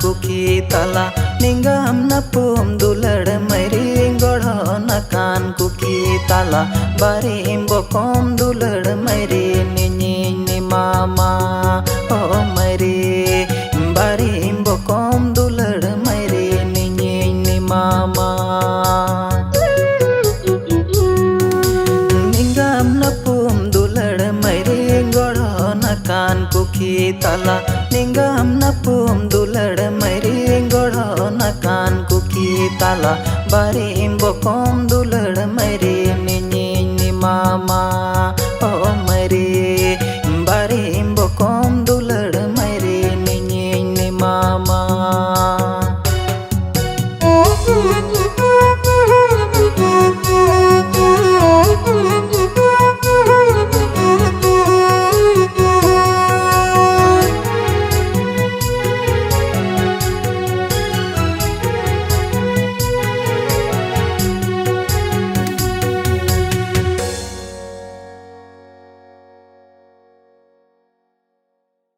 kuki tala ninggam na pum dulad mairing godo nakan kuki tala barim bokom dulad mairi ni mama oh mairi barim bokom dulad mairi ni mama ninggam na pum dulad mairing godo nakan kuki tala ninggam na pum dulad mairing godo nakan kuki tala barim bokom dulad mairi ni mama